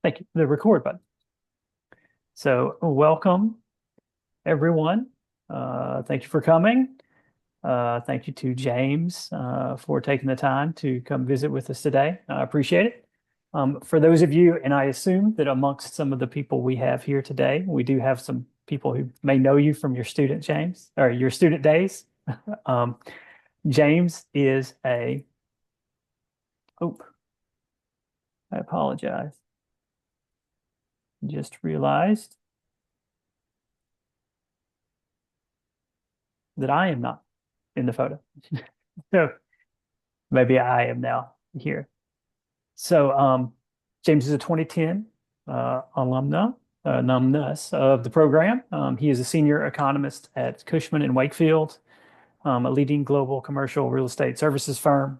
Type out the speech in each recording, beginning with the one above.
Thank you. The record button. So, welcome everyone. Thank you for coming. Thank you to James for taking the time to come visit with us today. I appreciate it. For those of you, and I assume that amongst some of the people we have here today, we do have some people who may know you from your student James or your student days. Um, James is a, oh, I apologize. Just realized that I am not in the photo. So maybe I am now here. So James is a 2010 alumnus of the program. He is a senior economist at Cushman and Wakefield, a leading global commercial real estate services firm.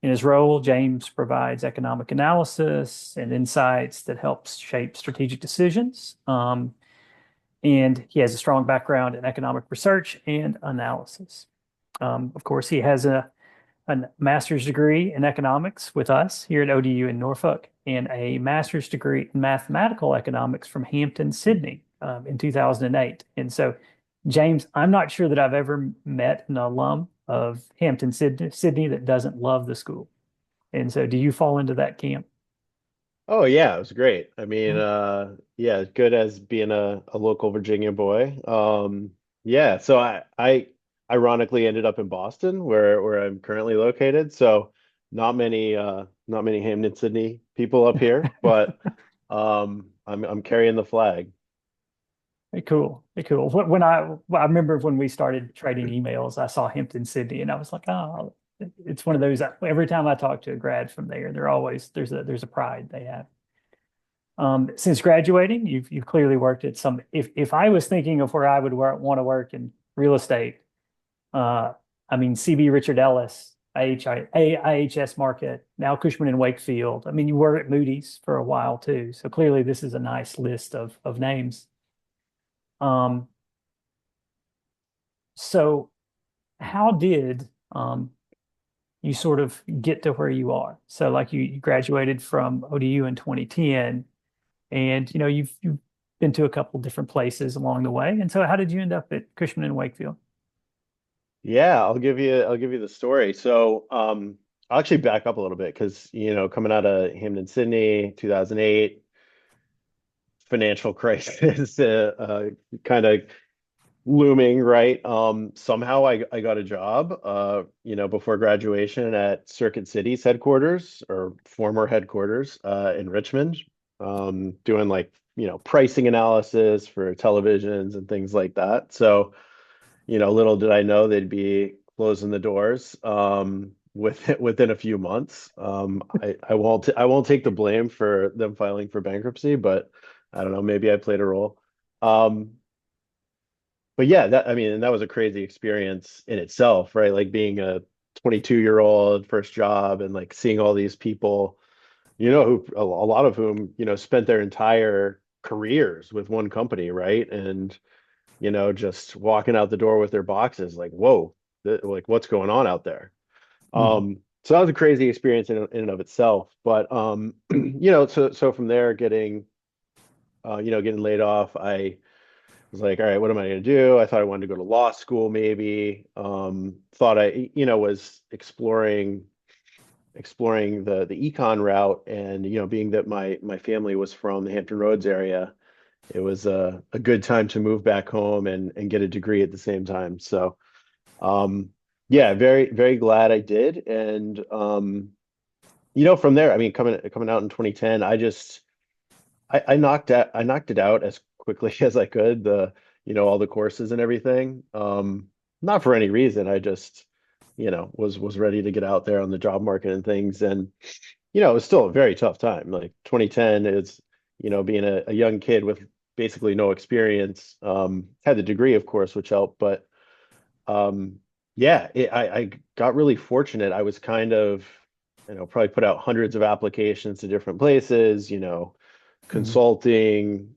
In his role, James provides economic analysis and insights that helps shape strategic decisions. And he has a strong background in economic research and analysis. Of course, he has a master's degree in economics with us here at ODU in Norfolk and a master's degree in mathematical economics from Hampton, Sydney in 2008. And so, James, I'm not sure that I've ever met an alum of Hampton, Sydney that doesn't love the school. And so, do you fall into that camp? Oh yeah, it was great. I mean, Mhm. yeah, good as being a local Virginia boy. Yeah, so I ironically ended up in Boston where I'm currently located. So not many Hamden, Sydney people up here, but I'm carrying the flag. Cool. Cool. When I remember when we started trading emails, I saw Hampton, Sydney, and I was like, oh, it's one of those. Every time I talk to a grad from there, they're always there's a pride they have. Since graduating, you've clearly worked at some. If I was thinking of where I would want to work in real estate, uh, I mean CB Richard Ellis, IHS Market, now Cushman and Wakefield. I mean, you were at Moody's for a while too, so clearly this is a nice list of names. Um, so how did you sort of get to where you are? So like you graduated from ODU in 2010 and you've been to a couple different places along the way. And so how did you end up at Cushman and Wakefield? Yeah, I'll give you the story. So I'll actually back up a little bit because coming out of Hamden, Sydney, 2008 financial crisis, kind of looming, right? Somehow I got a job, before graduation at Circuit City's headquarters or former headquarters, in Richmond, doing like, pricing analysis for televisions and things like that. So, little did I know they'd be closing the doors, within a few months. I won't take the blame for them filing for bankruptcy, but I don't know, maybe I played a role. Um, but yeah, that I mean, and that was a crazy experience in itself, right? Like being a 22-year-old first job and like seeing all these people, who a lot of whom, spent their entire careers with one company, right? And, just walking out the door with their boxes, like, whoa, like what's going on out there? Mhm. So that was a crazy experience in and of itself. But so from there, getting laid off, I was like, all right, what am I going to do? I thought I wanted to go to law school, maybe. Thought I, was exploring the econ route, and being that my family was from the Hampton Roads area, it was a good time to move back home and get a degree at the same time. So, yeah, very very glad I did, and from there, I mean, coming out in 2010, I knocked it out as quickly as I could, all the courses and everything. Not for any reason. I just, was ready to get out there on the job market and things. And, it was still a very tough time. Like 2010 is, being a young kid with basically no experience. Had the degree, of course, which helped, but yeah, I got really fortunate. I was kind of, probably put out hundreds of applications to different places, Mhm. consulting,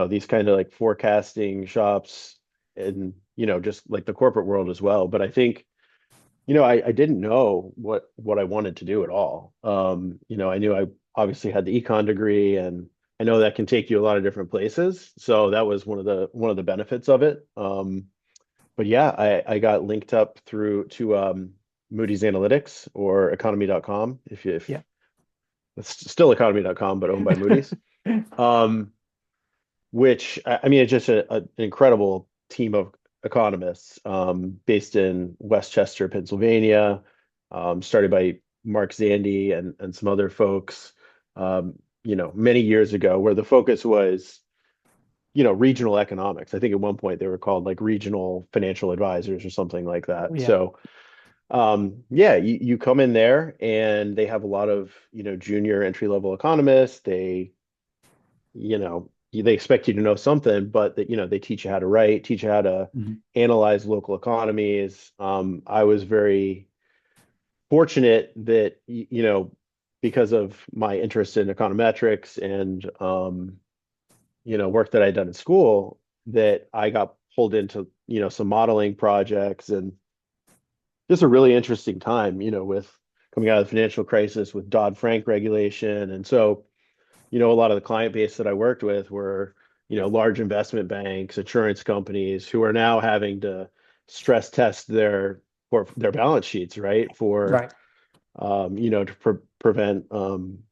these kind of like forecasting shops and, just like the corporate world as well. But I think I didn't know what I wanted to do at all. I knew I obviously had the econ degree, and I know that can take you a lot of different places. So that was one of the benefits of it. But yeah, I got linked up through to Moody's Analytics or economy.com if Yeah. it's still economy.com, but owned by Moody's. Um, which I mean, it's just an incredible team of economists based in Westchester, Pennsylvania, started by Mark Zandi and some other folks, many years ago, where the focus was, regional economics. I think at one point they were called like regional financial advisors or something like Oh, that. yeah. So, yeah, you come in there and they have a lot of, junior entry level economists. They expect you to know something, but that, they teach you how to write, teach you how to Mhm. analyze local economies. I was very fortunate that, because of my interest in econometrics and, work that I'd done in school, that I got pulled into, some modeling projects and just a really interesting time, with coming out of the financial crisis with Dodd-Frank regulation. And so, a lot of the client base that I worked with were, large investment banks, insurance companies who are now having to stress test their balance sheets, right? For Right. to prevent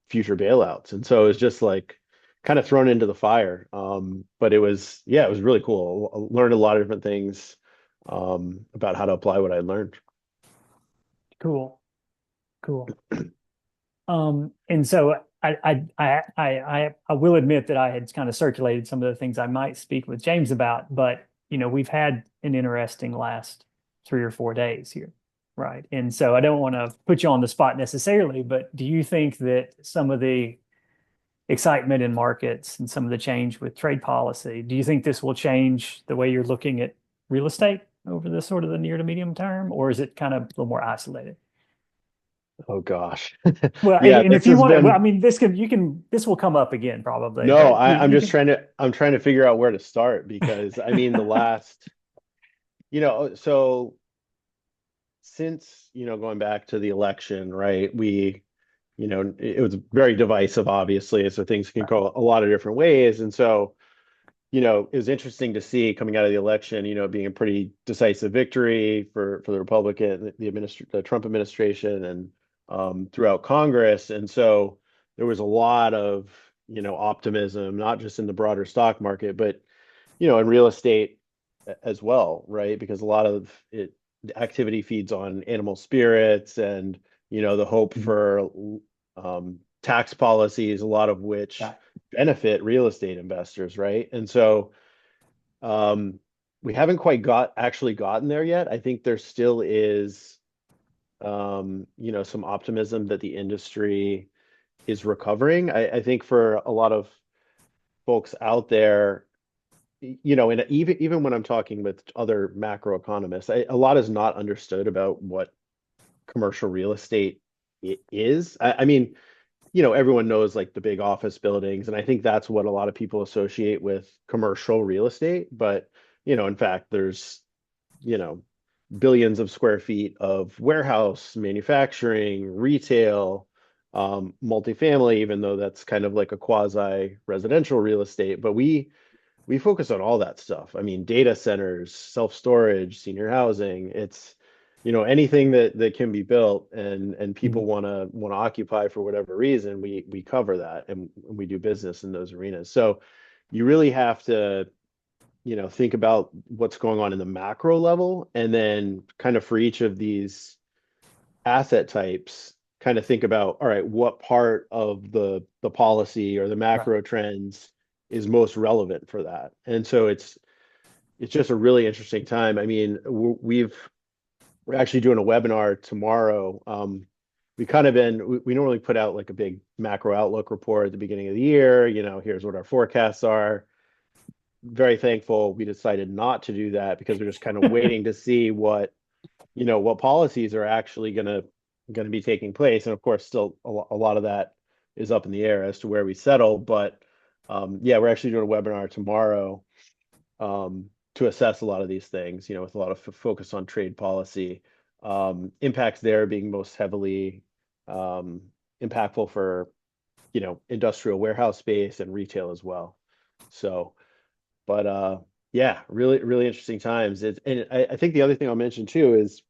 future bailouts. And so it was just like kind of thrown into the fire. But yeah, it was really cool. I learned a lot of different things about how to apply what I learned. Cool. Cool. And so I will admit that I had kind of circulated some of the things I might speak with James about, but we've had an interesting last 3 or 4 days here, right? And so I don't want to put you on the spot necessarily, but do you think that some of the excitement in markets and some of the change with trade policy, do you think this will change the way you're looking at real estate over the sort of the near to medium term, or is it kind of a little more isolated? Oh gosh. Well, and, Yeah, and this if you has want, well, I been mean, this will come up again probably, no, but you, I'm you just can, trying to figure out where to start because I mean the last, so since, going back to the election, right, it was very divisive, obviously, so things can right. go a lot of different ways. And so, it was interesting to see coming out of the election, being a pretty decisive victory for the Republican, the Trump administration and throughout Congress. And so there was a lot of, optimism, not just in the broader stock market, but, in real estate as well, right? Because a lot of the activity feeds on animal spirits and, the hope Mhm. for tax policies, a lot of which Right. benefit real estate investors, right? And so um, we haven't quite actually gotten there yet. I think there still is, some optimism that the industry is recovering. I think for a lot of folks out there, and even when I'm talking with other macroeconomists, a lot is not understood about what commercial real estate is. I mean, everyone knows like the big office buildings, and I think that's what a lot of people associate with commercial real estate. But, in fact, there's, you know, billions of square feet of warehouse, manufacturing, retail, multifamily, even though that's kind of like a quasi residential real estate. But we focus on all that stuff. I mean, data centers, self-storage, senior housing. It's, anything that can be built and people Mhm. want to occupy for whatever reason, we cover that and we do business in those arenas. So you really have to, think about what's going on in the macro level and then kind of for each of these asset types, kind of think about, all right, what part of the policy or the Right. macro trends is most relevant for that. And so it's just a really interesting time. I mean, we're actually doing a webinar tomorrow. We normally put out like a big macro outlook report at the beginning of the year. Here's what our forecasts are. Very thankful we decided not to do that because we're just kind of waiting to see what policies are actually going to be taking place. And of course, still a lot of that is up in the air as to where we settle. But yeah, we're actually doing a webinar tomorrow to assess a lot of these things, with a lot of focus on trade policy. impacts there being most heavily um, impactful for, industrial warehouse space and retail as well. So, but yeah, really, really interesting times. And I think the other thing I'll mention too is,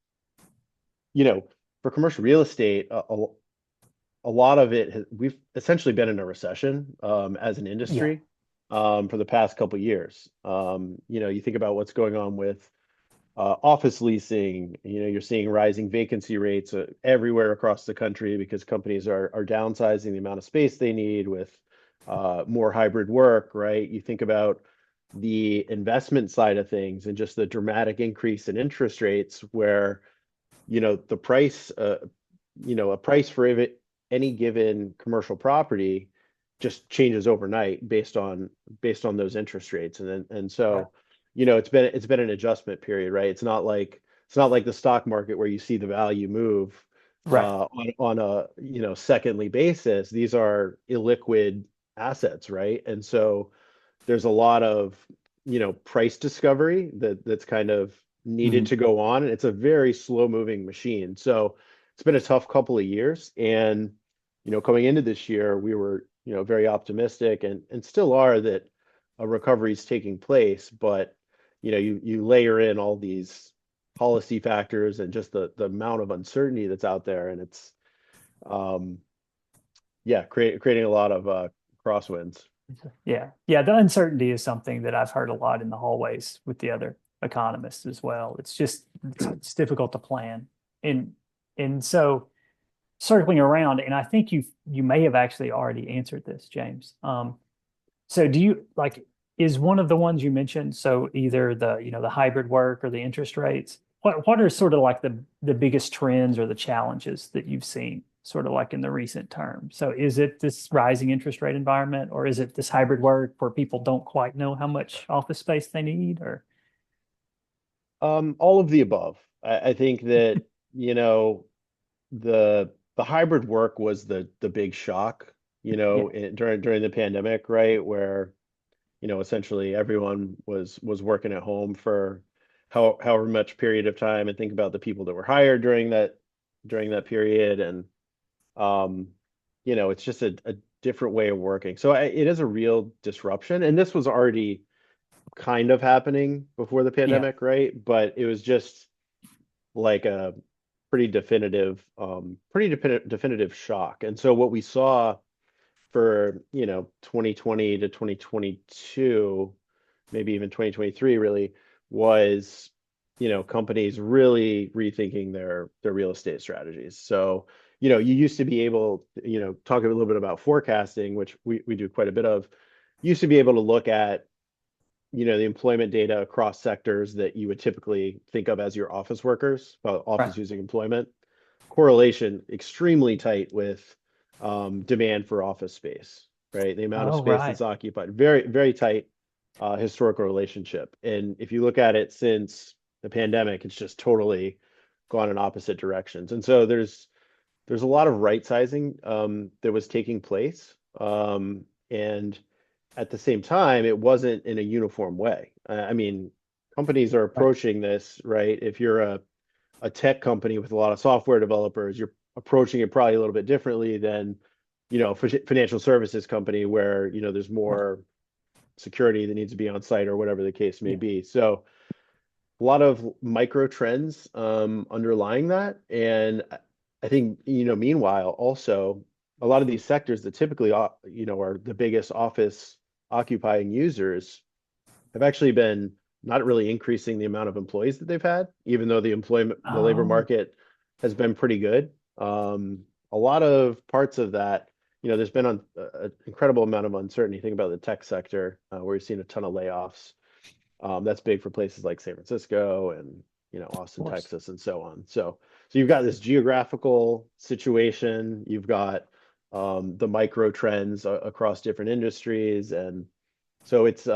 you know, for commercial real estate, a lot of it we've essentially been in a recession as an Yeah. industry for the past couple of years. You think about what's going on with office leasing. You're seeing rising vacancy rates everywhere across the country because companies are downsizing the amount of space they need with more hybrid work, right? You think about the investment side of things and just the dramatic increase in interest rates where, the price, a price for any given commercial property just changes overnight based on those interest rates. And Right. so, it's been an adjustment period, right? It's not like the stock market where you see the value move Right. on a secondly basis. These are illiquid assets, right? And so there's a lot of price discovery that's kind of needed Mhm. to go on, and it's a very slow moving machine. So it's been a tough couple of years, and coming into this year we were very optimistic and still are that a recovery is taking place. But you layer in all these policy factors and just the amount of uncertainty that's out there, and it's um yeah, creating a lot of crosswinds. Yeah. Yeah. The uncertainty is something that I've heard a lot in the hallways with the other economists as well. It's difficult to plan. And so circling around, and I think you may have actually already answered this, James. So do you like is one of the ones you mentioned, so either the hybrid work or the interest rates, what are sort of like the biggest trends or the challenges that you've seen sort of like in the recent term? So is it this rising interest rate environment, or is it this hybrid work where people don't quite know how much office space they need, or All of the above. I think that, the hybrid work was the big shock, yeah. during the pandemic, right? Where, essentially everyone was working at home for however much period of time, and think about the people that were hired during that period. And um, it's just a different way of working. So it is a real disruption. And this was already kind of happening before the Yeah. pandemic, right? But it was just like a pretty definitive shock. And so what we saw for 2020 to 2022, maybe even 2023, really was companies really rethinking their real estate strategies. So you used to be able, talk a little bit about forecasting, which we do quite a bit of. You used to be able to look at the employment data across sectors that you would typically think of as your office workers, Right. office using employment, correlation extremely tight with demand for office space, right? The amount of Oh, space right. that's occupied, very, very tight historical relationship. And if you look at it since the pandemic, it's just totally gone in opposite directions. And so there's a lot of right sizing that was taking place. And at the same time, it wasn't in a uniform way. I mean, companies are Right. approaching this, right? If you're a tech company with a lot of software developers, you're approaching it probably a little bit differently than, a financial services company where, there's Right. more security that needs to be on site or whatever the case may Yeah. be. So a lot of micro trends underlying that. And I think, meanwhile, also a lot of these sectors that typically, are the biggest office occupying users have actually been not really increasing the amount of employees that they've had, even though the labor Oh, market has been pretty good. A lot of parts of that, there's been an incredible amount of uncertainty. Think about the tech sector, where you've seen a ton of layoffs. That's big for places like San Francisco and of Austin, course. Texas, and so on. So you've got this geographical situation. You've got the micro trends across different industries, and so it's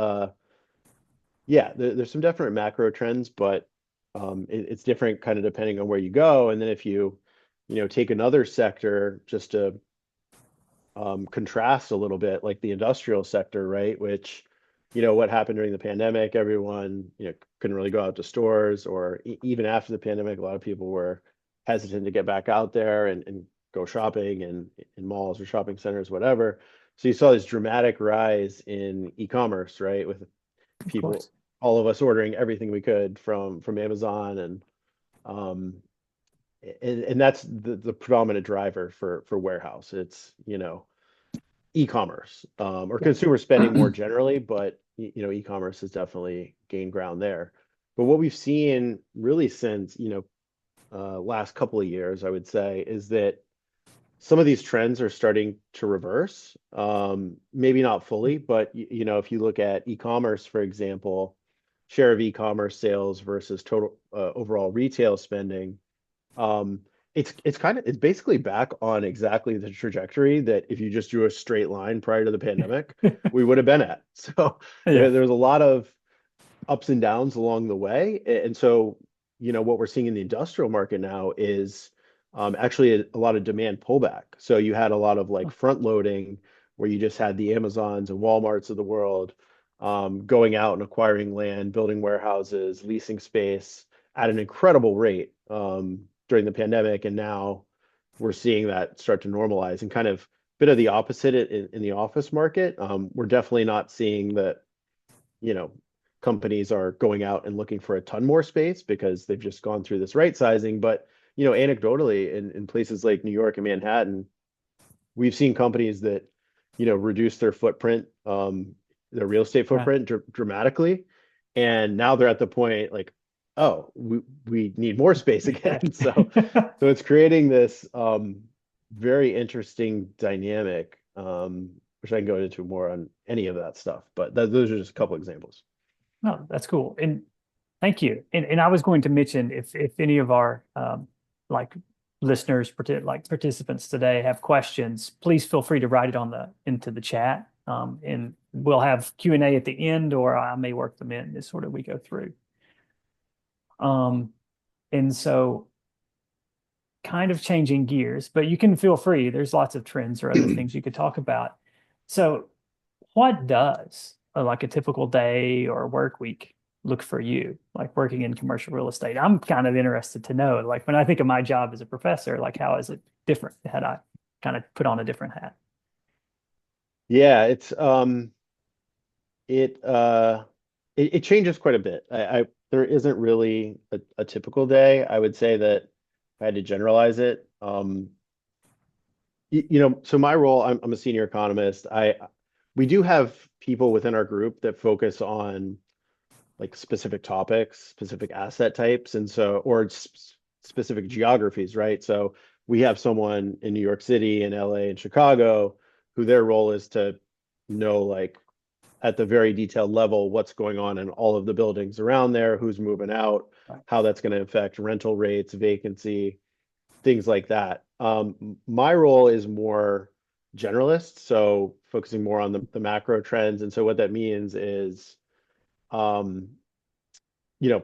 yeah, there's some definite macro trends, but it's different kind of depending on where you go. And then if take another sector just to contrast a little bit, like the industrial sector, right, which what happened during the pandemic, everyone, couldn't really go out to stores, or even after the pandemic, a lot of people were hesitant to get back out there and go shopping and in malls or shopping centers, whatever. So you saw this dramatic rise in e-commerce, right? With Of people, course. all of us ordering everything we could from Amazon, um and that's the predominant driver for warehouse. It's, e-commerce, or Yeah. consumer spending more generally, but e-commerce has definitely gained ground there. But what we've seen really since, last couple of years, I would say, is that some of these trends are starting to reverse. Maybe not fully, but if you look at e-commerce, for example, share of e-commerce sales versus total overall retail spending, um, it's basically back on exactly the trajectory that if you just drew a straight line prior to the pandemic, we would have been at. So Yeah. there's a lot of ups and downs along the way. And so, what we're seeing in the industrial market now is actually a lot of demand pullback. So you had a lot of like front loading where you just had the Amazons and Walmarts of the world going out and acquiring land, building warehouses, leasing space at an incredible rate during the pandemic. And now we're seeing that start to normalize, and kind of bit of the opposite in the office market. We're definitely not seeing that, you know, companies are going out and looking for a ton more space because they've just gone through this right sizing. But, anecdotally, in places like New York and Manhattan, we've seen companies that, reduce their footprint, their real estate Right. footprint dramatically. And now they're at the point like, oh, we need more space Yeah. again. So it's creating this very interesting dynamic, which I can go into more on any of that stuff. But those are just a couple examples. No, that's cool. And thank you. And I was going to mention if any of our like listeners, like participants today have questions, please feel free to write it on the into the chat. And we'll have Q&A at the end, or I may work them in as sort of we go through. Um, and so kind of changing gears, but you can feel free. There's lots of trends or other things you could talk about. So what does like a typical day or work week look for you, like working in commercial real estate? I'm kind of interested to know, like when I think of my job as a professor, like how is it different had I kind of put on a different hat? Yeah, it uh it changes quite a bit. I there isn't really a typical day. I would say that if I had to generalize it, so my role, I'm a senior economist. We do have people within our group that focus on like specific topics, specific asset types, and so or specific geographies, right? So we have someone in New York City and LA and Chicago who their role is to know, like, at the very detailed level what's going on in all of the buildings around there, who's moving out, Right. how that's going to affect rental rates, vacancy, things like that. My role is more generalist, so focusing more on the macro trends. And so what that means is, um, you know,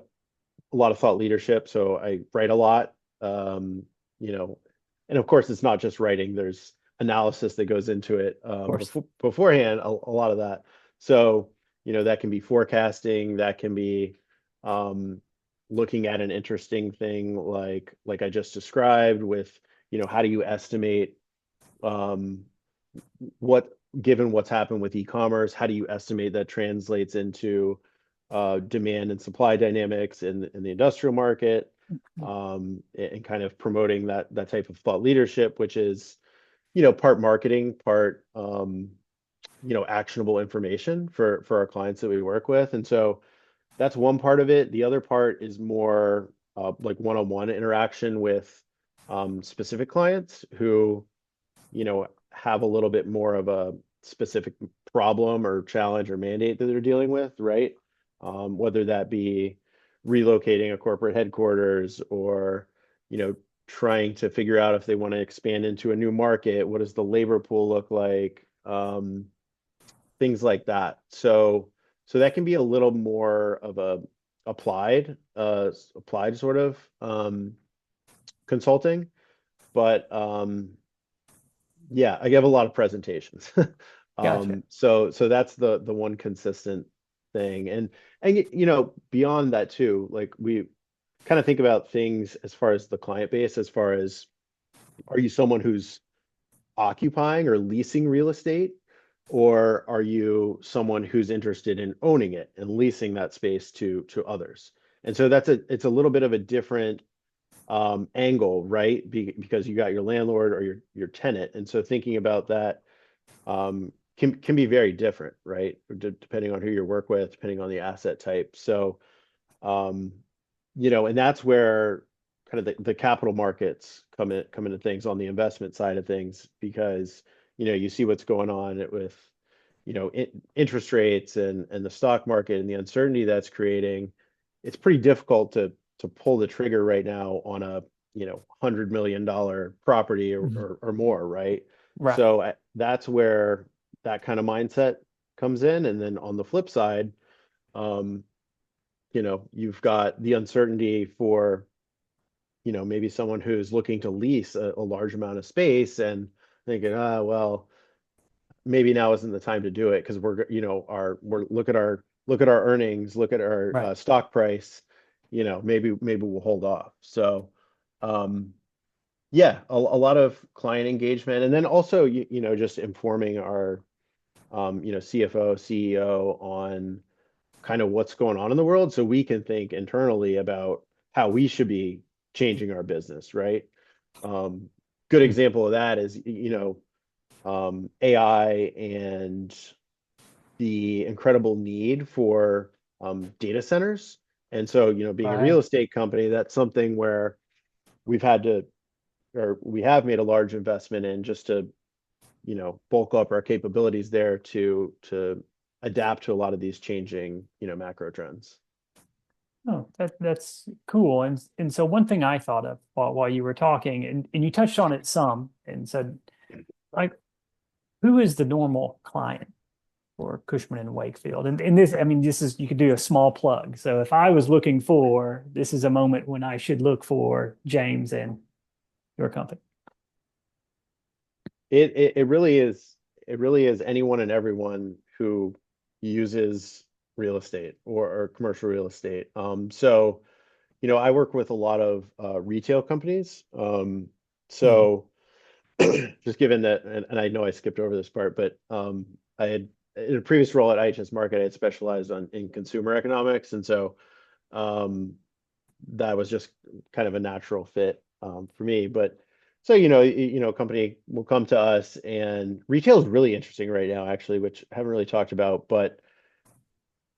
a lot of thought leadership. So I write a lot, you know, and of course it's not just writing. There's analysis that goes into it Of course. beforehand. A lot of that. So that can be forecasting. That can be um, looking at an interesting thing like I just described with how do you estimate um, what given what's happened with e-commerce, how do you estimate that translates into demand and supply dynamics in the industrial market, and kind of promoting that type of thought leadership, which is part marketing, part actionable information for our clients that we work with. And so that's one part of it. The other part is more like one-on-one interaction with specific clients who have a little bit more of a specific problem or challenge or mandate that they're dealing with, right? Whether that be relocating a corporate headquarters, or, trying to figure out if they want to expand into a new market, what does the labor pool look like? Things like that. So that can be a little more of a applied sort of consulting, but yeah, I give a lot of presentations. Gotcha. So that's the one consistent thing. And beyond that too, like we kind of think about things as far as the client base, as far as, are you someone who's occupying or leasing real estate, or are you someone who's interested in owning it and leasing that space to others? And so it's a little bit of a different angle, right? Because you got your landlord or your tenant, and so thinking about that can be very different, right? Depending on who you work with, depending on the asset type. So um, and that's where kind of the capital markets come into things on the investment side of things, because you see what's going on with interest rates and the stock market and the uncertainty that's creating. It's pretty difficult to pull the trigger right now on a $100 million property Mhm. or more, right? Right. So that's where that kind of mindset comes in. And then on the flip side, um, you've got the uncertainty for, maybe someone who's looking to lease a large amount of space and thinking, well, maybe now isn't the time to do it because we're look at our earnings, look at our Right. stock price, maybe we'll hold off. So, yeah, a lot of client engagement, and then also, just informing our, CFO, CEO on kind of what's going on in the world so we can think internally about how we should be changing our business, right? Um, Good Mm. example of that is, AI and the incredible need for data centers. And so, being a real Right. estate company, that's something where we've had to, or we have made a large investment in just to, bulk up our capabilities there to adapt to a lot of these changing, macro trends. Oh, that's cool. And so one thing I thought of while you were talking, and you touched on it some and said, like, who is the normal client for Cushman and Wakefield? And this, I mean, this is, you could do a small plug. So if I was looking for, this is a moment when I should look for James and your company. It really is anyone and everyone who uses real estate or commercial real estate. So, I work with a lot of retail companies. Mhm. So just given that, and I know I skipped over this part, but I had in a previous role at IHS Market, I had specialized in consumer economics, and so um, that was just kind of a natural fit for me. But so a company will come to us, and retail is really interesting right now, actually, which I haven't really talked about. But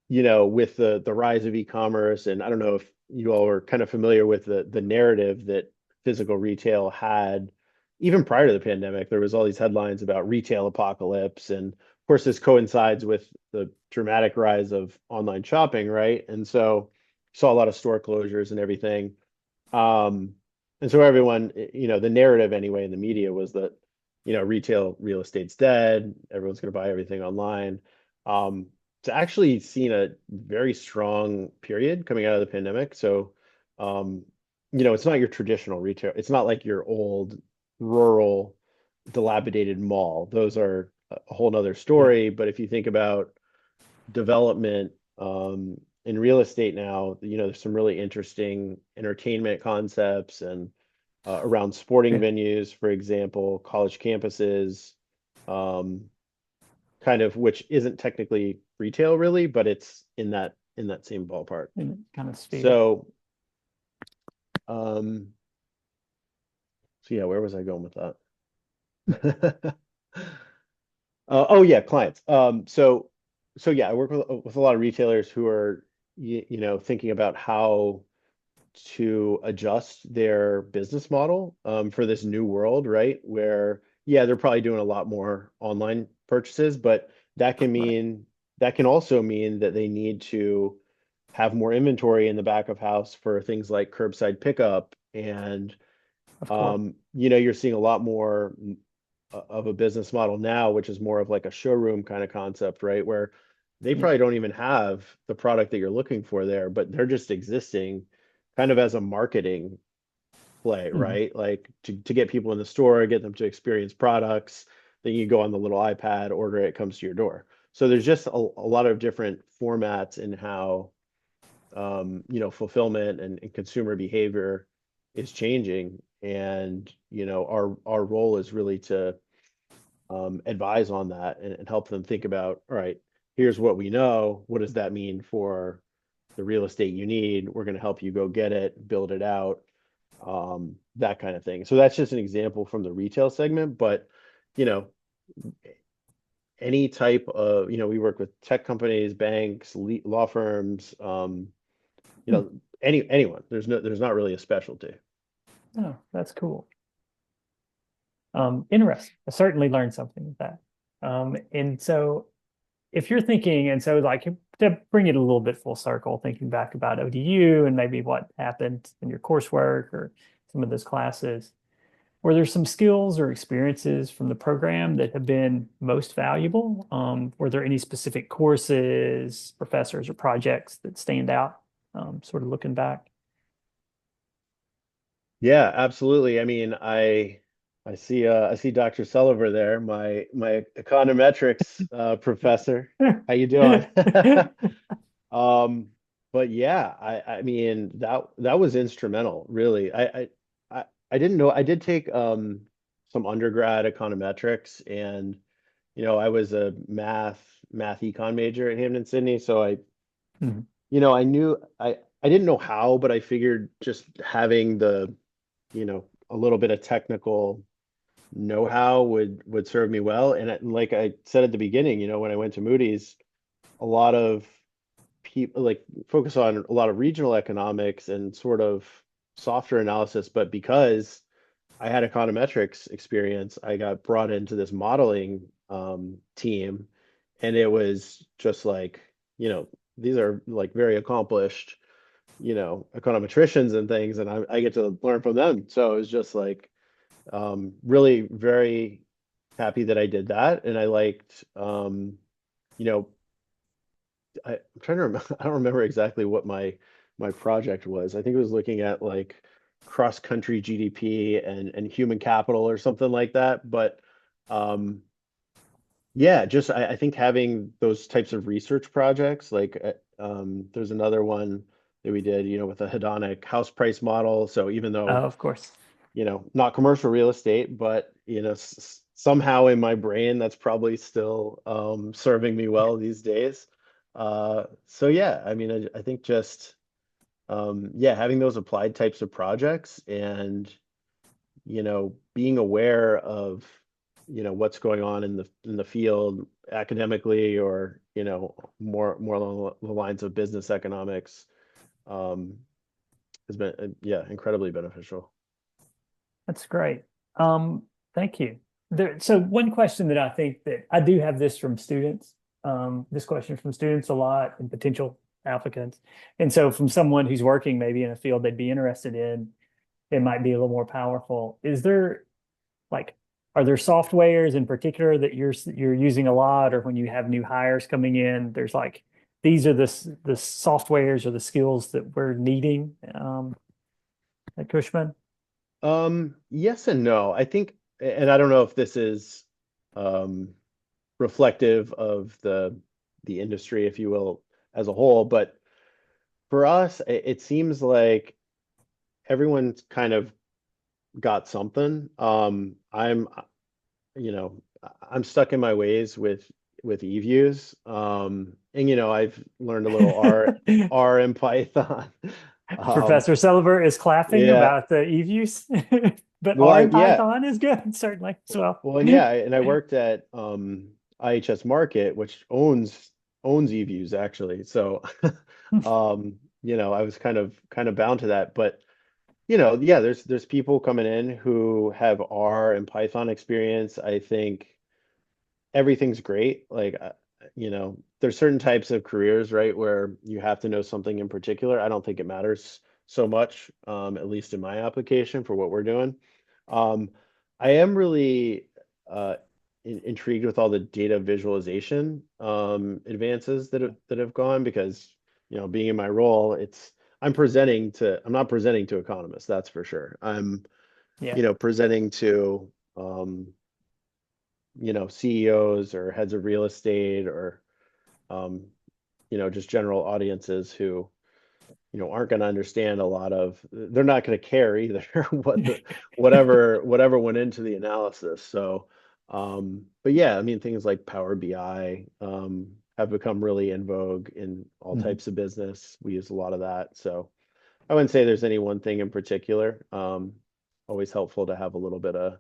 with the rise of e-commerce, and I don't know if you all are kind of familiar with the narrative that physical retail had even prior to the pandemic. There was all these headlines about retail apocalypse, and of course, this coincides with the dramatic rise of online shopping, right? And so saw a lot of store closures and everything. Um, and so everyone, the narrative anyway in the media was that, retail real estate's dead. Everyone's going to buy everything online. Um, it's actually seen a very strong period coming out of the pandemic. So, um, it's not your traditional retail. It's not like your old rural dilapidated mall. Those are a whole nother Yeah. story. But if you think about development in real estate now, there's some really interesting entertainment concepts and around sporting Yeah. venues, for example, college campuses, um, kind of, which isn't technically retail really, but it's in that same ballpark. In that kind of sphere. So, um, so yeah, where was I going with that? Oh yeah, clients. So yeah, I work with a lot of retailers who are thinking about how to adjust their business model for this new world, right? Where yeah, they're probably doing a lot more online purchases, but that can Right. mean that can also mean that they need to have more inventory in the back of house for things like curbside pickup and Of course. you're seeing a lot more of a business model now, which is more of like a showroom kind of concept, right? Where they Yeah. probably don't even have the product that you're looking for there, but they're just existing kind of as a marketing play, Mhm. right? Like to get people in the store, get them to experience products. Then you go on the little iPad, order it, it comes to your door. So there's just a lot of different formats in how fulfillment and consumer behavior is changing. And, our role is really to advise on that and help them think about, all right, here's what we know. What does that mean for the real estate you need? We're going to help you go get it, build it out, that kind of thing. So that's just an example from the retail segment. But, you know, any type of, we work with tech companies, banks, law firms, Hmm. anyone. There's not really a specialty. Oh, that's cool. Interesting. I certainly learned something with that. And so if you're thinking, and so like to bring it a little bit full circle, thinking back about ODU and maybe what happened in your coursework or some of those classes, were there some skills or experiences from the program that have been most valuable? Were there any specific courses, professors, or projects that stand out, sort of looking back? Yeah, absolutely. I mean, I see Dr. Sulliver there, my econometrics professor. How you doing? Um, but yeah, I mean that was instrumental, really. I didn't know I did take some undergrad econometrics, and I was a math econ major at Hampton-Sydney, so Mhm. I knew I didn't know how, but I figured just having a little bit of technical know-how would serve me well. And like I said at the beginning, when I went to Moody's, a lot of people like focus on a lot of regional economics and sort of softer analysis, but because I had econometrics experience, I got brought into this modeling team, and it was just like, these are like very accomplished, econometricians and things, and I get to learn from them. So it was just like really very happy that I did that, and I liked, you know, I'm trying to remember. I don't remember exactly what my project was. I think it was looking at like cross-country GDP and human capital or something like that. But um, yeah, just I think having those types of research projects, like there's another one that we did, with a hedonic house price model. So even though Of course. not commercial real estate, but somehow in my brain that's probably still serving me well these days. So yeah, I mean, I think just yeah, having those applied types of projects and being aware of what's going on in the field academically or more along the lines of business economics um, has been yeah, incredibly beneficial. That's great. Um, Thank you. So one question that I think that I do have this from students, this question from students a lot and potential applicants. And so from someone who's working maybe in a field they'd be interested in, it might be a little more powerful. Is there like, are there softwares in particular that you're using a lot, or when you have new hires coming in, there's like these are the softwares or the skills that we're needing at Cushman? Yes and no. I think, and I don't know if this is um, reflective of the industry, if you will, as a whole, but for us, it seems like everyone's kind of got something. You know, I'm stuck in my ways with eViews. And I've learned a little R and Python. Um, Professor Silver is clapping yeah, about the eViews, but well, R and yeah. Python is good, certainly as well. Well, and yeah, and I worked at IHS Market, which owns eViews actually. So I was kind of bound to that. But yeah, there's people coming in who have R and Python experience. I think everything's great. Like, there's certain types of careers, right, where you have to know something in particular. I don't think it matters so much, at least in my application for what we're doing. Um, I am really uh, intrigued with all the data visualization advances that have gone because, being in my role, I'm not presenting to economists, that's for sure. I'm, Yeah. presenting to CEOs or heads of real estate or um, just general audiences who, aren't going to understand a lot of, they're not going to care either whatever went into the analysis. So, but yeah, I mean, things like Power BI, have become really in vogue in all Mhm. types of business. We use a lot of that. So I wouldn't say there's any one thing in particular. Always helpful to have a little bit of,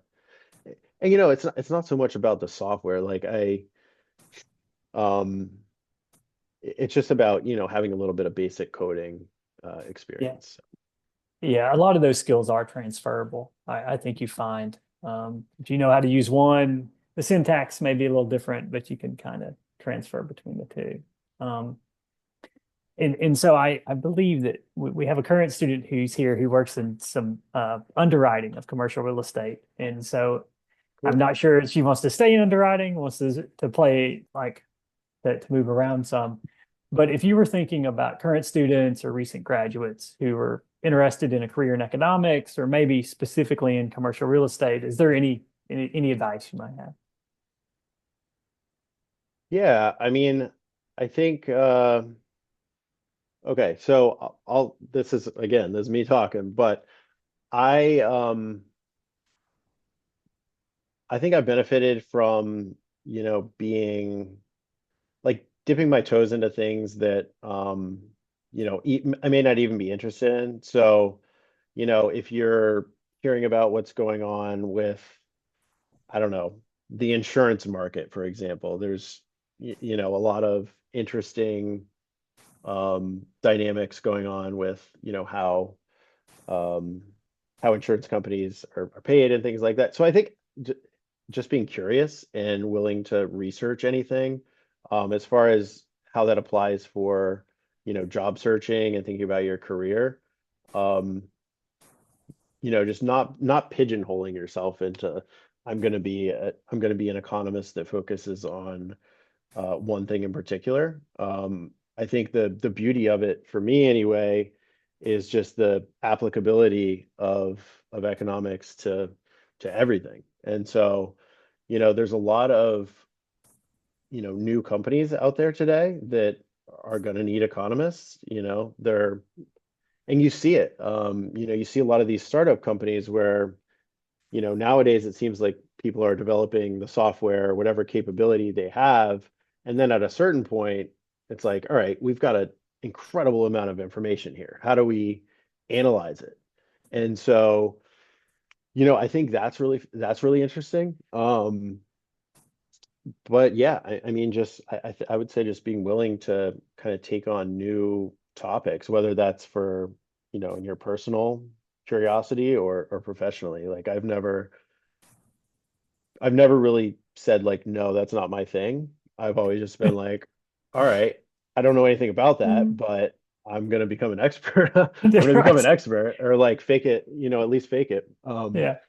and it's not so much about the software. Like um, it's just about, having a little bit of basic coding Yeah. experience. Yeah. A lot of those skills are transferable. I think you find if you know how to use one, the syntax may be a little different, but you can kind of transfer between the two. Um, and so I believe that we have a current student who's here who works in some underwriting of commercial real estate. And so I'm Cool. not sure if she wants to stay in underwriting, wants to play like to move around some. But if you were thinking about current students or recent graduates who are interested in a career in economics or maybe specifically in commercial real estate, is there any advice you might have? Yeah, I mean, I think okay, so this is again, this is me talking, but I I think I benefited from, being like dipping my toes into things that I may not even be interested in. So, if you're hearing about what's going on with, I don't know, the insurance market, for example, there's a lot of interesting dynamics going on with, um, how insurance companies are paid and things like that. So I think j just being curious and willing to research anything, as far as how that applies for, job searching and thinking about your career, um, just not pigeonholing yourself into I'm going to be an economist that focuses on one thing in particular. I think the beauty of it for me anyway is just the applicability of economics to everything. And so, there's a lot of, new companies out there today that are going to need economists, and you see it. You see a lot of these startup companies where, nowadays it seems like people are developing the software, whatever capability they have, and then at a certain point, it's like, all right, we've got an incredible amount of information here. How do we analyze it? And so, I think that's really interesting. But yeah, I mean, just I would say just being willing to kind of take on new topics, whether that's for, in your personal curiosity or professionally. Like I've never really said like, no, that's not my thing. I've always just been like, all right, I don't know anything about that, Mhm. but I'm gonna become an expert. I'm gonna become an Right. expert or like fake it, at least fake it. Yeah.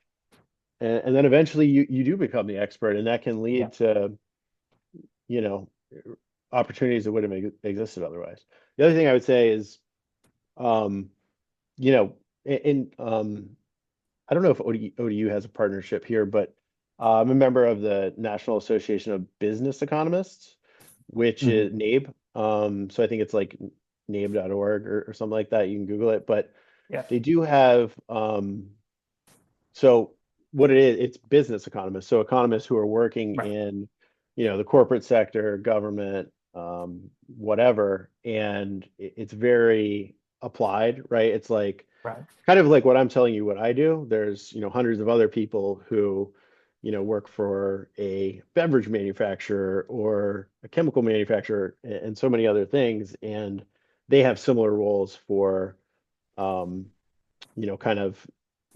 And then eventually you do become the expert, and that can Yeah. lead to, you know, opportunities that wouldn't have existed otherwise. The other thing I would say is, um, in I don't know if ODU has a partnership here, but I'm a member of the National Association of Business Economists, which Mhm. is NABE. So I think it's like nabe.org or something like that. You can Google it, but Yeah. they do have so what it is, it's business economists. So economists who are working Right. in, the corporate sector, government, whatever, and it's very applied, right? It's like Right. kind of like what I'm telling you what I do. There's, hundreds of other people who, work for a beverage manufacturer or a chemical manufacturer and so many other things, and they have similar roles for um, kind of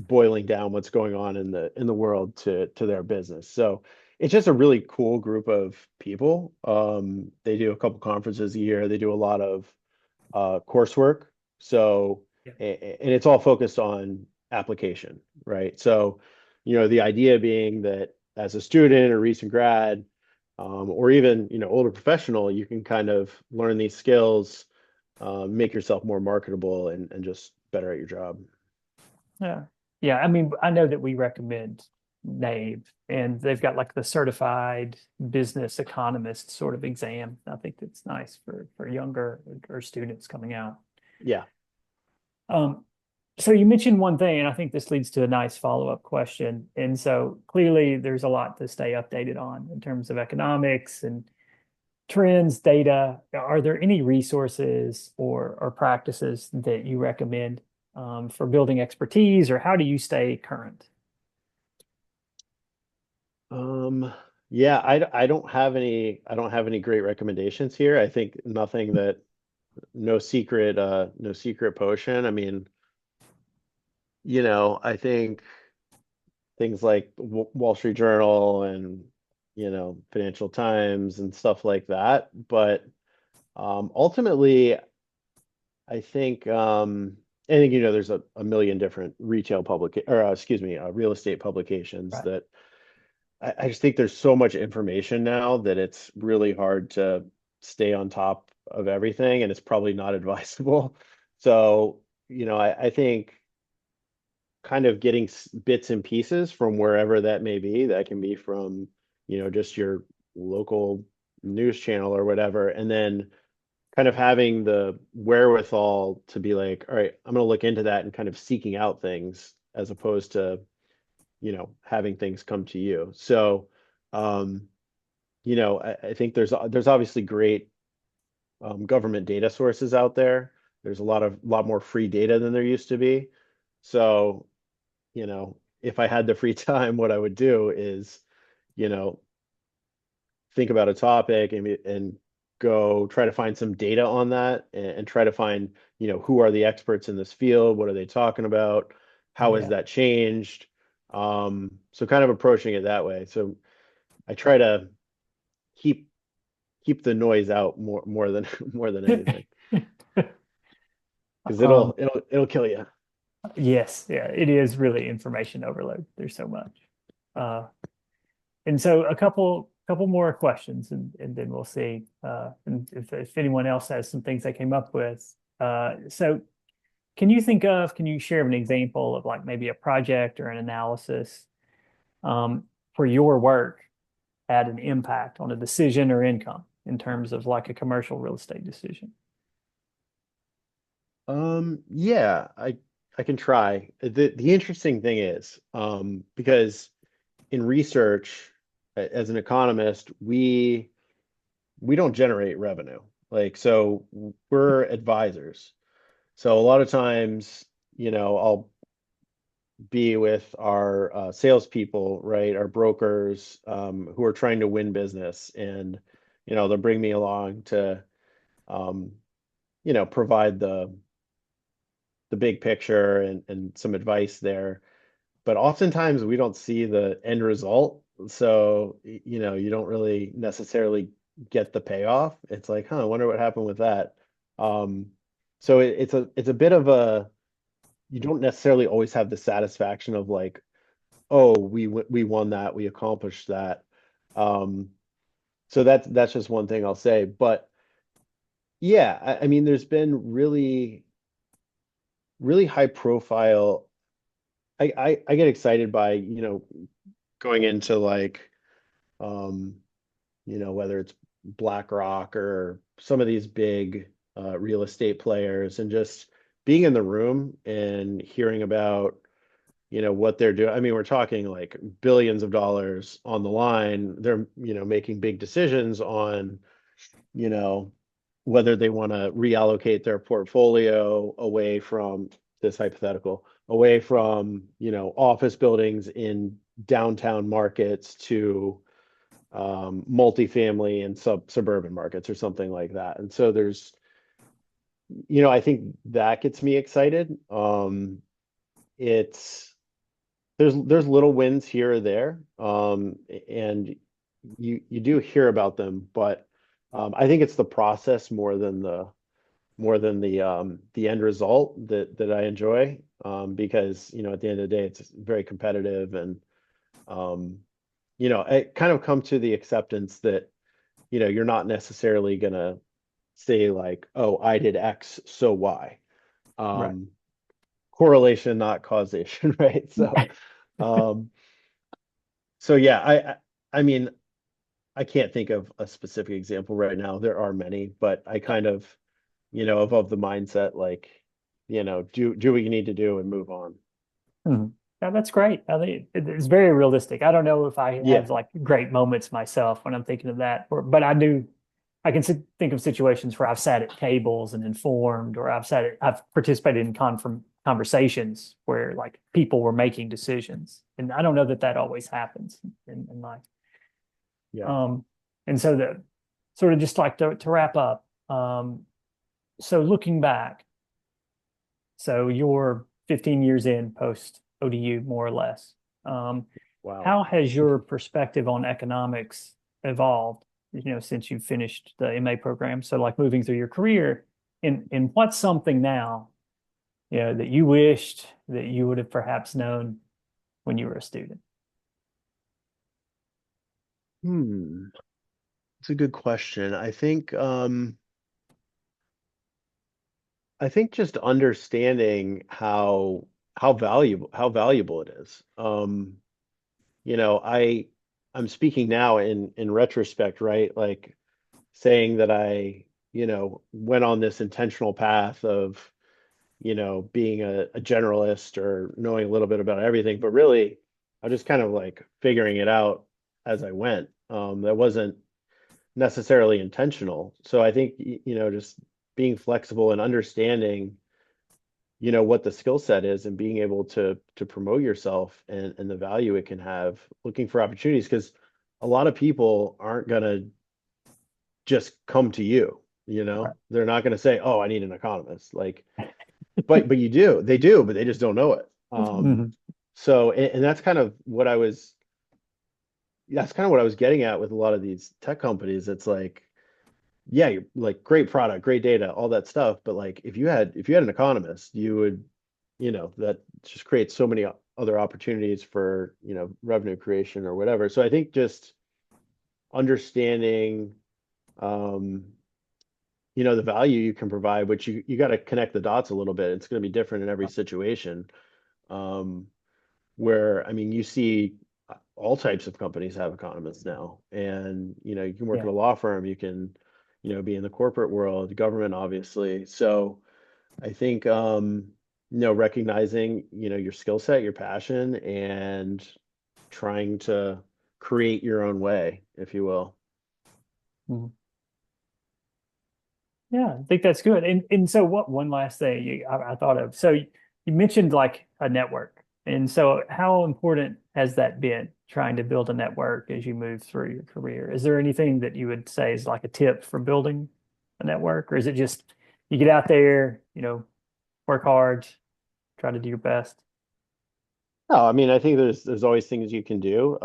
boiling down what's going on in the world to their business. So it's just a really cool group of people. They do a couple conferences a year. They do a lot of coursework. So Yeah. and it's all focused on application, right? So, the idea being that as a student or recent grad, or even older professional, you can kind of learn these skills, make yourself more marketable and just better at your job. Yeah. Yeah. I mean, I know that we recommend name, and they've got like the certified business economist sort of exam. I think that's nice for younger or students coming out. Yeah. Um, so you mentioned one thing, and I think this leads to a nice follow-up question. And so clearly there's a lot to stay updated on in terms of economics and trends, data. Are there any resources or practices that you recommend for building expertise, or how do you stay current? Um, yeah, I don't have any great recommendations here. I think nothing that no secret potion. I mean, I think things like Wall Street Journal and Financial Times and stuff like that. But ultimately, I think there's a million different retail public or excuse me, real estate publications Right. that I just think there's so much information now that it's really hard to stay on top of everything, and it's probably not advisable. So, I think kind of getting bits and pieces from wherever that may be. That can be from, just your local news channel or whatever. And then kind of having the wherewithal to be like, all right, I'm going to look into that and kind of seeking out things as opposed to, having things come to you. So, um, I think there's obviously great government data sources out there. There's a lot more free data than there used to be. So, if I had the free time, what I would do is, you know, think about a topic and go try to find some data on that and try to find, who are the experts in this field? What are they talking about? How has Yeah. that changed? So kind of approaching it that way. So I try to keep keep the noise out more than more than anything because Um, it'll kill you. yes, yeah, it is really information overload. There's so much. Uh, and so a couple more questions, and then we'll see. And if anyone else has some things they came up with. So can you share an example of like maybe a project or an analysis for your work had an impact on a decision or income in terms of like a commercial real estate decision? Yeah, I can try. The interesting thing is, because in research, as an economist, we don't generate revenue. Like, so we're advisors. So a lot of times, I'll be with our salespeople, right, our brokers, who are trying to win business, and they'll bring me along to um, provide the big picture and some advice there. But oftentimes we don't see the end result. So, you don't really necessarily get the payoff. It's like, huh, I wonder what happened with that. Um, so it's a bit of a, you don't necessarily always have the satisfaction of like, oh, we won that, we accomplished that. Um, so that's just one thing I'll say. But yeah, I mean, there's been really high profile. I get excited by, going into like, um, whether it's BlackRock or some of these big real estate players, and just being in the room and hearing about, what they're doing. I mean, we're talking like billions of dollars on the line. They're, making big decisions on, you know, whether they want to reallocate their portfolio away from this hypothetical, away from, office buildings in downtown markets to multifamily and suburban markets or something like that. And so I think that gets me excited. It's there's little wins here or there, and you do hear about them, but I think it's the process more than the end result that I enjoy, because at the end of the day it's very competitive, and um, I kind of come to the acceptance that you're not necessarily gonna say like, oh, I did X, so Y. Right. Um, Correlation, not causation, right? So, um, So yeah, I mean, I can't think of a specific example right now. There are many, but I kind of, of the mindset like, do what you need to do and move on. Mhm. Yeah, that's great. I think it's very realistic. I don't know if I Yeah. have like great moments myself when I'm thinking of that, but I do. I can think of situations where I've sat at tables and informed, or I've participated in conversations where like people were making decisions, and I don't know that that always happens in life. Yeah. Um, and so the sort of just like to wrap up. So looking back, so you're 15 years in post ODU, more or less. Um, Wow. how has your perspective on economics evolved, since you finished the MA program? So like moving through your career, in what's something now, that you wished that you would have perhaps known when you were a student? Hmm. It's a good question. I think just understanding how valuable it is. I'm speaking now in retrospect, right? Like saying that I, went on this intentional path of, being a generalist or knowing a little bit about everything, but really I was just kind of like figuring it out as I went. That wasn't necessarily intentional. So I think, just being flexible and understanding, what the skill set is and being able to promote yourself and the value it can have, looking for opportunities because a lot of people aren't gonna just come to you, Right. they're not gonna say, "Oh, I need an economist." Like, but you do, they do, but they just don't know it. Mhm. So and that's kind of what I was getting at with a lot of these tech companies. It's like, yeah, you're like great product, great data, all that stuff. But like if you had an economist, you would, that just creates so many other opportunities for, revenue creation or whatever. So I think just understanding um, the value you can provide, which you got to connect the dots a little bit. It's going to be different in every situation. Um, where I mean, you see all types of companies have economists now, and you can work Yeah. at a law firm, you can, be in the corporate world, government, obviously. So I think recognizing, your skill set, your passion, and trying to create your own way, if you will. Mhm. Yeah, I think that's good. And so what one last thing I thought of. So you mentioned like a network. And so how important has that been trying to build a network as you move through your career? Is there anything that you would say is like a tip for building a network? Or is it just you get out there, work hard, try to do your best? No, I mean, I think there's always things you can do.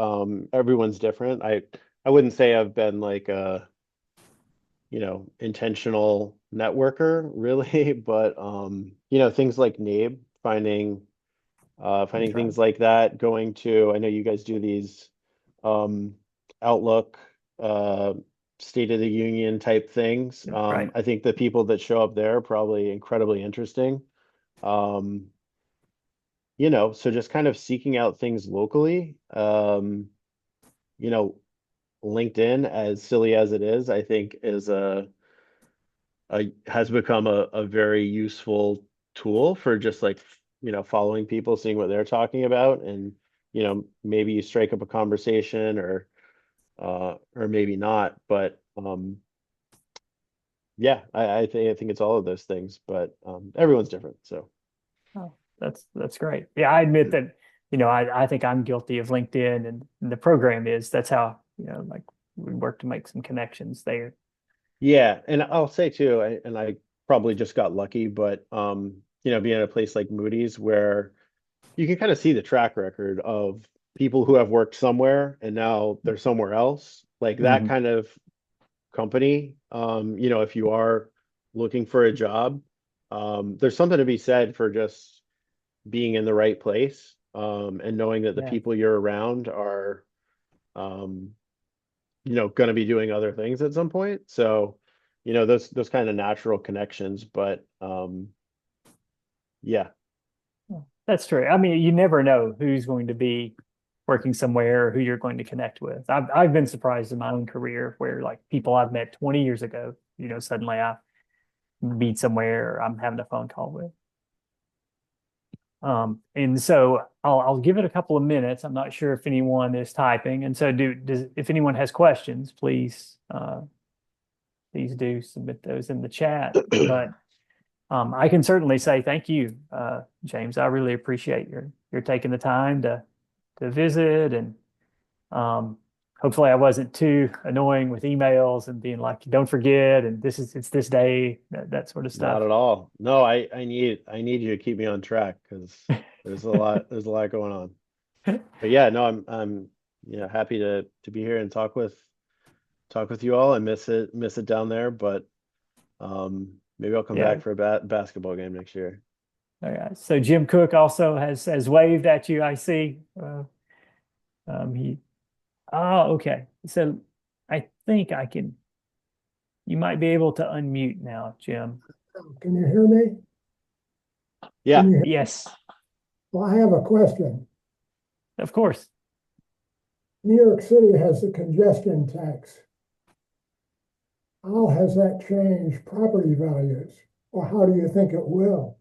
Everyone's different. I wouldn't say I've been like a, intentional networker really, but things like NABE, finding That's right. things like that, going to, I know you guys do these um Outlook State of the Union type things. Right. I think the people that show up there are probably incredibly interesting. Um, so just kind of seeking out things locally. You know, LinkedIn, as silly as it is, I think is has become a very useful tool for just like, following people, seeing what they're talking about, and maybe you strike up a conversation or maybe not. But yeah, I think it's all of those things, but everyone's different. So Oh, that's great. Yeah, I admit that, I think I'm guilty of LinkedIn and the program is that's how, like we work to make some connections there. yeah, and I'll say too, and I probably just got lucky, but being at a place like Moody's where you can kind of see the track record of people who have worked somewhere and now they're somewhere else. Like that Hmm. kind of company, if you are looking for a job, there's something to be said for just being in the right place, and knowing that the Yeah. people you're around are, um, going to be doing other things at some point. So, those kind of natural connections. But yeah, Yeah, that's true. I mean, you never know who's going to be working somewhere or who you're going to connect with. I've been surprised in my own career where like people I've met 20 years ago, suddenly I meet somewhere or I'm having a phone call with. And so I'll give it a couple of minutes. I'm not sure if anyone is typing. And so if anyone has questions, please do submit those in the chat. But I can certainly say thank you, James. I really appreciate your taking the time to visit, and hopefully I wasn't too annoying with emails and being like, don't forget, and it's this day, that sort of Not stuff. at all. No, I need you to keep me on track because there's a lot going on. But yeah, no, I'm happy to be here and talk with you all. I miss it down there, but maybe I'll come Yeah. back for a basketball game next year. All right. So Jim Cook also has waved at you, I see. He okay. So I think you might be able to unmute now, Jim. Can you hear me? Yeah. Can you hear? Yes, Well, I have a question. of course. New York City has the congestion tax. How has that changed property values? Or how do you think it will?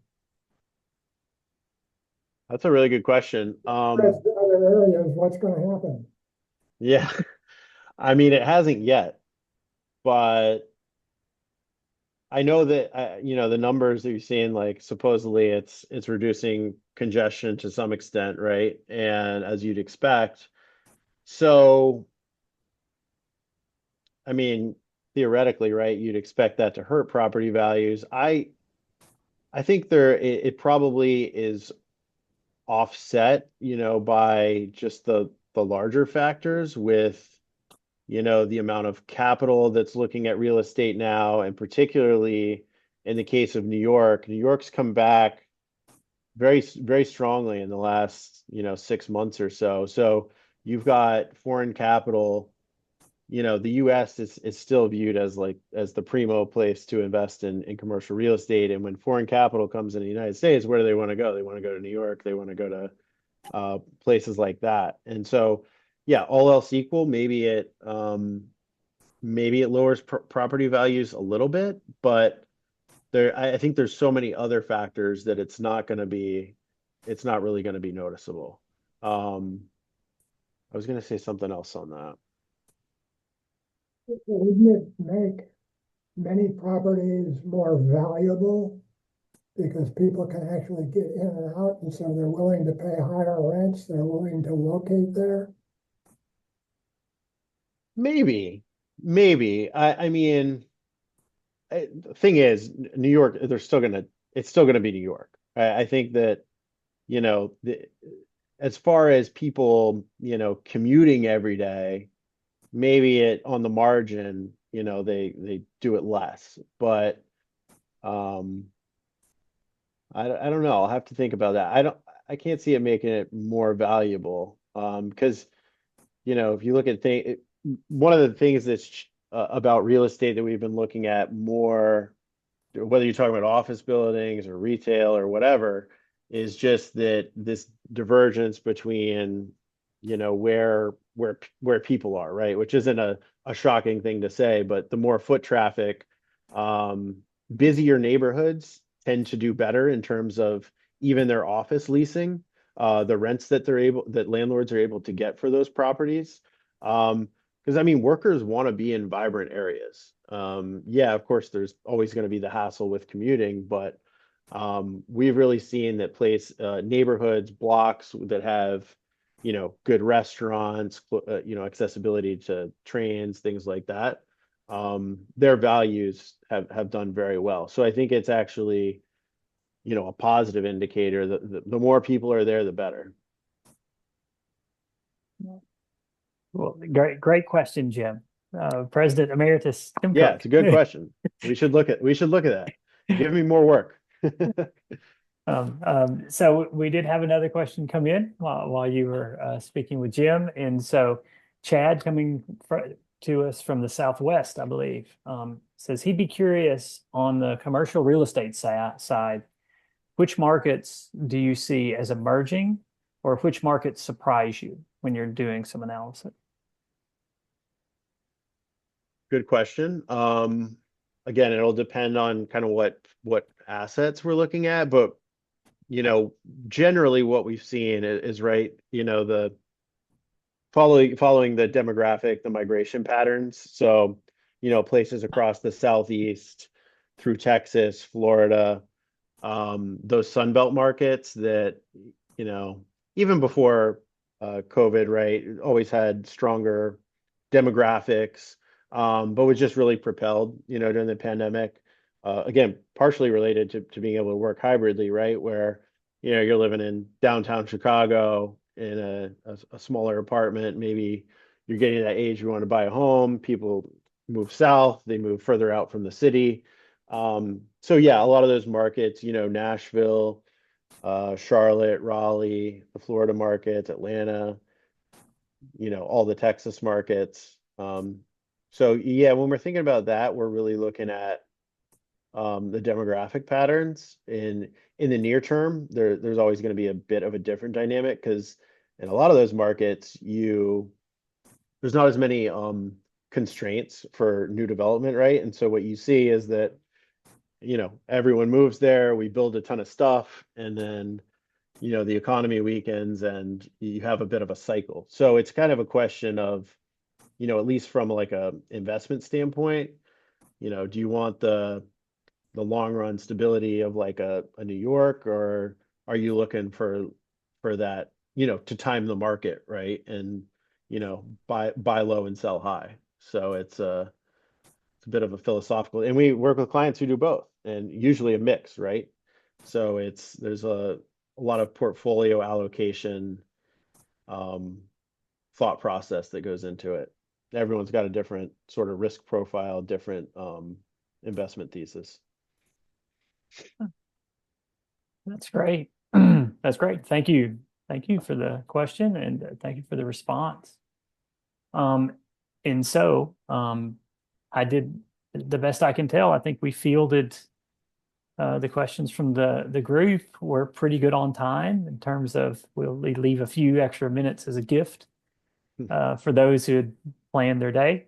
That's a really good question. Spreads to other areas, what's going to happen? Yeah, I mean, it hasn't yet, but I know that the numbers that you're seeing, like supposedly it's reducing congestion to some extent, right? And as you'd expect. So, I mean, theoretically, right, you'd expect that to hurt property values. I think it probably is offset, by just the larger factors with the amount of capital that's looking at real estate now, and particularly in the case of New York. New York's come back very, very strongly in the last, 6 months or so. So you've got foreign capital. The US is still viewed as the primo place to invest in commercial real estate. And when foreign capital comes in the United States, where do they want to go? They want to go to New York. They want to go to places like that. And so, yeah, all else equal, maybe it lowers property values a little bit, but I think there's so many other factors that it's not really going to be noticeable. I was going to say something else on that. Wouldn't it make many properties more valuable because people can actually get in and out, and so they're willing to pay higher rents, they're willing to locate there? Maybe. I mean, the thing is, New York, it's still gonna be New York. I think that, as far as people, commuting every day, maybe on the margin, they do it less. But um, I don't know. I'll have to think about that. I can't see it making it more valuable. Because if you look at one of the things that's about real estate that we've been looking at more, whether you're talking about office buildings or retail or whatever, is just that this divergence between, where people are, right? Which isn't a shocking thing to say, but the more foot traffic, um, busier neighborhoods tend to do better in terms of even their office leasing, the rents that landlords are able to get for those properties. Because I mean, workers want to be in vibrant areas. Yeah, of course, there's always going to be the hassle with commuting, but we've really seen that neighborhoods, blocks that have, good restaurants, accessibility to trains, things like that. Their values have done very well. So I think it's actually, a positive indicator that the more people are there, the better. Well, great question, Jim. President Emeritus Tim Yeah, Cook. it's a good question. We should look at that. Give me more work. So we did have another question come in while you were speaking with Jim, and so Chad coming to us from the Southwest, I believe, says he'd be curious on the commercial real estate side, which markets do you see as emerging, or which markets surprise you? when you're doing some analysis? Good question. Again, it'll depend on kind of what assets we're looking at, but generally what we've seen is right, the following the demographic, the migration patterns. So, places across the Southeast through Texas, Florida, those Sunbelt markets that, even before COVID, right, always had stronger demographics, but was just really propelled, during the pandemic. Again, partially related to being able to work hybridly, right, where, you're living in downtown Chicago in a smaller apartment. Maybe you're getting to that age you want to buy a home. People move south, they move further out from the city. So yeah, a lot of those markets, Nashville, Charlotte, Raleigh, the Florida markets, Atlanta, all the Texas markets. So yeah, when we're thinking about that, we're really looking at the demographic patterns in the near term. There's always going to be a bit of a different dynamic because in a lot of those markets, there's not as many constraints for new development, right? And so what you see is that everyone moves there, we build a ton of stuff, and then the economy weakens and you have a bit of a cycle. So it's kind of a question of, at least from like a investment standpoint, do you want the long run stability of like a New York, or are you looking for that, to time the market, right? And buy low and sell high. So it's a bit of a philosophical, and we work with clients who do both, and usually a mix, right? So there's a lot of portfolio allocation thought process that goes into it. Everyone's got a different sort of risk profile, different investment thesis. That's great. That's great. Thank you. Thank you for the question and thank you for the response. And so I did the best I can tell. I think we fielded the questions from the group. We're pretty good on time in terms of we'll leave a few extra minutes as a gift for those who had planned their day.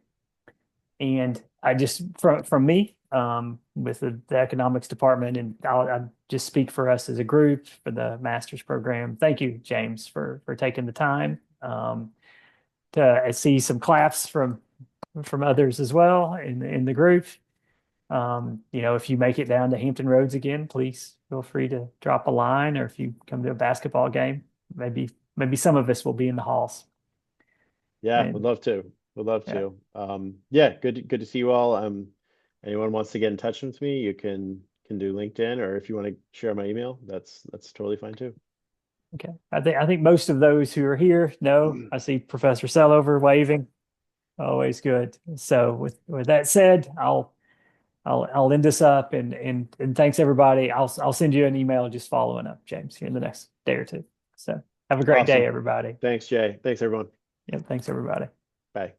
And I just from me with the economics department, and I'll just speak for us as a group for the master's program. Thank you, James, for taking the time to I see some claps from others as well in the group. If you make it down to Hampton Roads again, please feel free to drop a line, or if you come to a basketball game, maybe some of us will be in the halls. Yeah, would love to. Would love to. Yeah, good to see you all. Anyone wants to get in touch with me, you can do LinkedIn, or if you want to share my email, that's totally fine too. Okay. I think most of those who are here know. I see Professor Sellover waving. Always good. So with that said, I'll end this up and thanks everybody. I'll send you an email just following up, James, here in the next day or two. So have a great day, everybody. Thanks, Jay. Thanks, everyone. Yeah, thanks everybody. Bye.